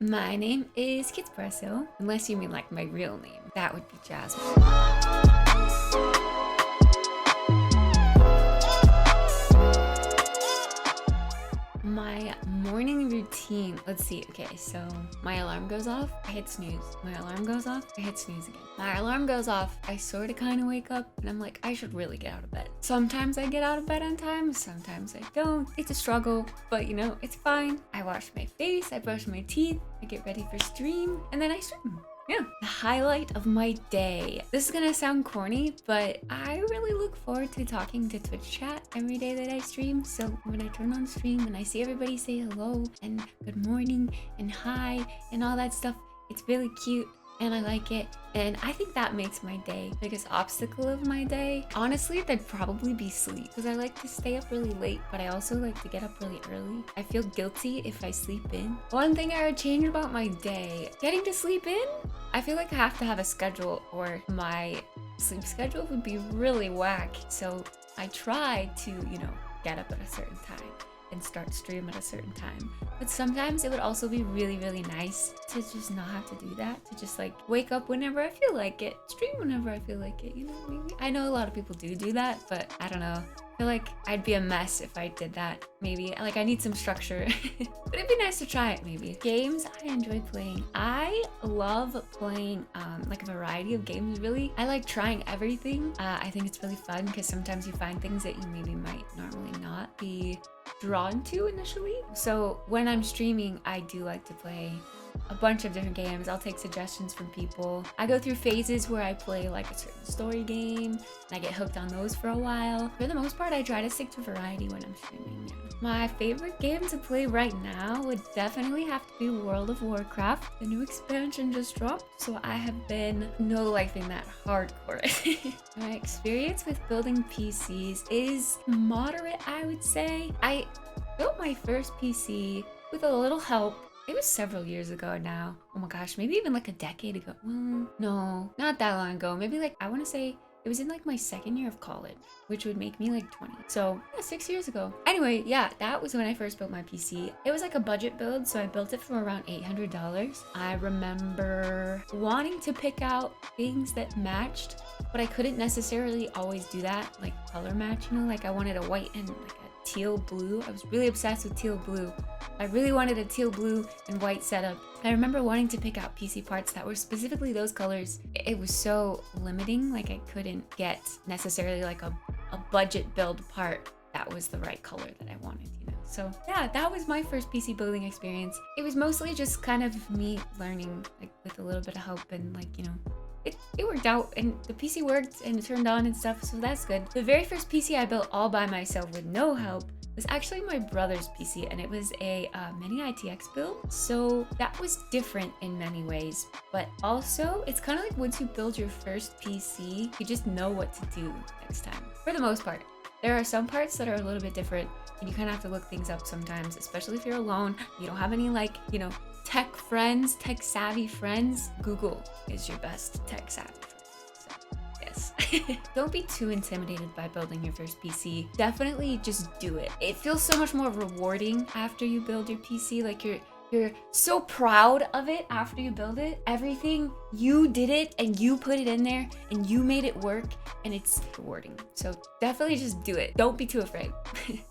My name is Kittspresso, unless you mean like my real name. That would be Jasmine. My morning routine, let's see, okay, so my alarm goes off, I hit snooze. My alarm goes off, I hit snooze again. My alarm goes off, I sort of kind of wake up and I'm like, I should really get out of bed. Sometimes I get out of bed on time, sometimes I don't. It's a struggle, but you know, it's fine. I wash my face, I brush my teeth, I get ready for stream, and then I stream. Yeah, the highlight of my day. This is gonna sound corny, but I really look forward to talking to Twitch chat every day that I stream. So when I turn on stream and I see everybody say hello and good morning and hi and all that stuff, it's really cute and I like it. And I think that makes my day. Biggest obstacle of my day, honestly, that'd probably be sleep, because I like to stay up really late, but I also like to get up really early. I feel guilty if I sleep in. One thing I would change about my day, getting to sleep in. I feel like I have to have a schedule or my sleep schedule would be really whack. So I try to, get up at a certain time and start stream at a certain time. But sometimes it would also be really, really nice to just not have to do that. To just like wake up whenever I feel like it, stream whenever I feel like it, maybe. I know a lot of people do that, but I don't know. I feel like I'd be a mess if I did that. Maybe, like I need some structure. But it'd be nice to try it maybe. Games I enjoy playing. I love playing like a variety of games really. I like trying everything. I think it's really fun because sometimes you find things that you maybe might normally not be drawn to initially. So when I'm streaming, I do like to play a bunch of different games. I'll take suggestions from people. I go through phases where I play like a certain story game and I get hooked on those for a while. For the most part, I try to stick to variety when I'm streaming. Yeah. My favorite game to play right now would definitely have to be World of Warcraft. The new expansion just dropped, so I have been no-lifing that hardcore. My experience with building PCs is moderate, I would say. I built my first PC with a little help. It was several years ago now. Oh my gosh, maybe even like a decade ago. Well, no, not that long ago. Maybe like, I want to say it was in like my second year of college, which would make me like 20. So yeah, 6 years ago. Anyway, yeah, that was when I first built my PC. It was like a budget build, so I built it for around $800. I remember wanting to pick out things that matched, but I couldn't necessarily always do that, like color match, like I wanted a white and like a teal blue. I was really obsessed with teal blue. I really wanted a teal blue and white setup. I remember wanting to pick out PC parts that were specifically those colors. It was so limiting, like I couldn't get necessarily like a budget build part that was the right color that I wanted, So yeah, that was my first PC building experience. It was mostly just kind of me learning, like with a little bit of help and like, it worked out and the PC worked and it turned on and stuff, so that's good. The very first PC I built all by myself with no help was actually my brother's PC, and it was a mini ITX build. So that was different in many ways, but also it's kind of like once you build your first PC, you just know what to do next time. For the most part, there are some parts that are a little bit different and you kind of have to look things up sometimes, especially if you're alone, you don't have any like, tech friends, tech savvy friends. Google is your best tech savvy friend. Yes. Don't be too intimidated by building your first PC. Definitely just do it. It feels so much more rewarding after you build your PC. Like you're so proud of it after you build it. Everything, you did it and you put it in there and you made it work and it's rewarding. So definitely just do it. Don't be too afraid.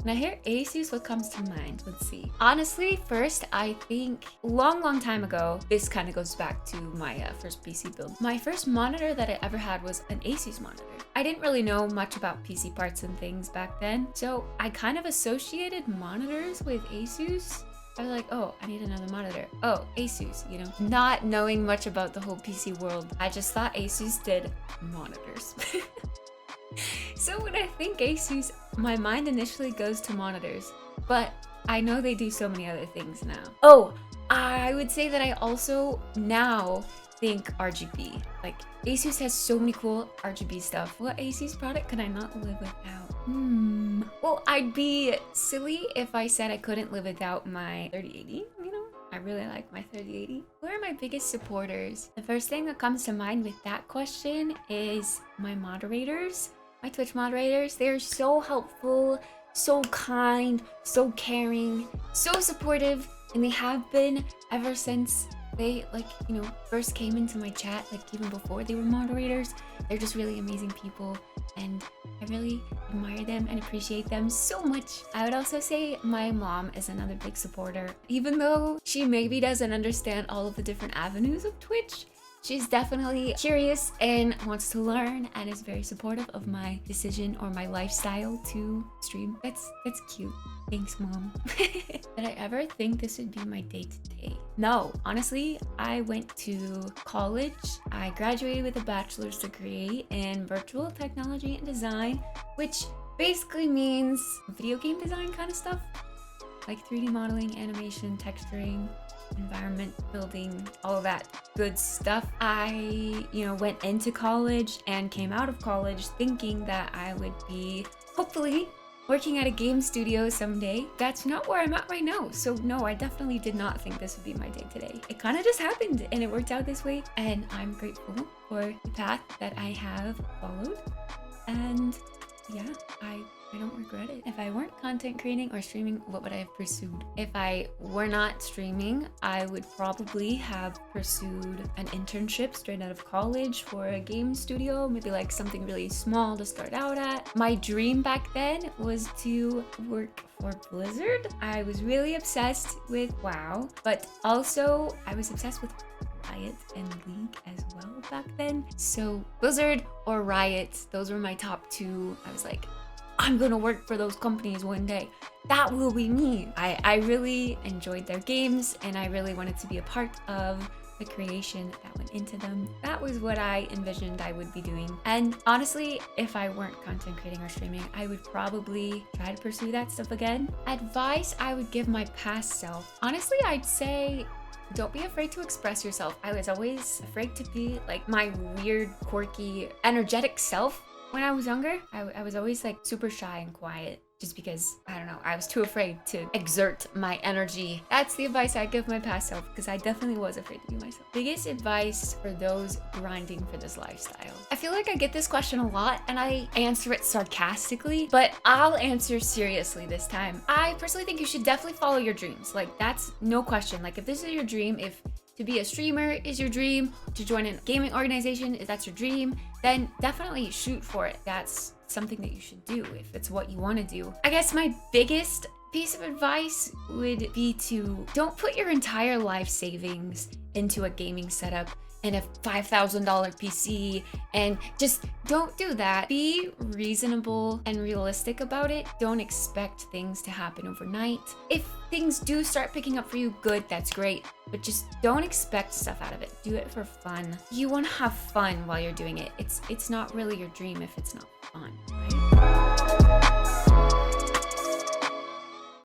Now here, Asus, what comes to mind? Let's see. Honestly, first, I think long time ago, this kind of goes back to my first PC build. My first monitor that I ever had was an Asus monitor. I didn't really know much about PC parts and things back then. So I kind of associated monitors with Asus. I was like, oh, I need another monitor. Oh, Asus, Not knowing much about the whole PC world, I just thought Asus did monitors. So when I think Asus, my mind initially goes to monitors, but I know they do so many other things now. Oh, I would say that I also now think RGB. Like, Asus has so many cool RGB stuff. What Asus product could I not live without? Well, I'd be silly if I said I couldn't live without my 3080, I really like my 3080. Who are my biggest supporters? The first thing that comes to mind with that question is my moderators, my Twitch moderators. They're so helpful, so kind, so caring, so supportive. and they have been ever since they first came into my chat, like even before they were moderators. They're just really amazing people, and I really admire them and appreciate them so much. I would also say my mom is another big supporter. Even though she maybe doesn't understand all of the different avenues of Twitch, she's definitely curious and wants to learn and is very supportive of my decision or my lifestyle to stream. That's cute. Thanks, Mom. Did I ever think this would be my day-to-day? No, honestly, I went to college. I graduated with a bachelor's degree in virtual technology and design, which basically means video game design kind of stuff, like 3D modeling, animation, texturing, environment building, all of that good stuff. I, went into college and came out of college thinking that I would be hopefully working at a game studio someday. That's not where I'm at right now. So no, I definitely did not think this would be my day today. It kind of just happened and it worked out this way, and I'm grateful for the path that I have followed. And yeah, I don't regret it. If I weren't content creating or streaming, what would I have pursued? If I were not streaming, I would probably have pursued an internship straight out of college for a game studio, maybe like something really small to start out at. My dream back then was to work for Blizzard. I was really obsessed with WoW, but also I was obsessed with Riot and League as well back then. So Blizzard or Riot, those were my top two. I was like, I'm gonna work for those companies one day. That will be me. I really enjoyed their games, and I really wanted to be a part of the creation that went into them. That was what I envisioned I would be doing. And honestly, if I weren't content creating or streaming, I would probably try to pursue that stuff again. Advice I would give my past self. Honestly, I'd say don't be afraid to express yourself. I was always afraid to be like my weird, quirky, energetic self. When I was younger, I was always like super shy and quiet, just because, I don't know, I was too afraid to exert my energy. That's the advice I give my past self, because I definitely was afraid to be myself. Biggest advice for those grinding for this lifestyle. I feel like I get this question a lot and I answer it sarcastically, but I'll answer seriously this time. I personally think you should definitely follow your dreams. Like, that's no question. Like, if this is your dream, if to be a streamer is your dream, to join a gaming organization, if that's your dream, then definitely shoot for it. That's something that you should do if it's what you want to do. I guess my biggest piece of advice would be to don't put your entire life savings into a gaming setup and a $5,000 PC, and just don't do that. Be reasonable and realistic about it. Don't expect things to happen overnight. If things do start picking up for you, good, that's great, but just don't expect stuff out of it. Do it for fun. You want to have fun while you're doing it. It's not really your dream if it's not fun, right?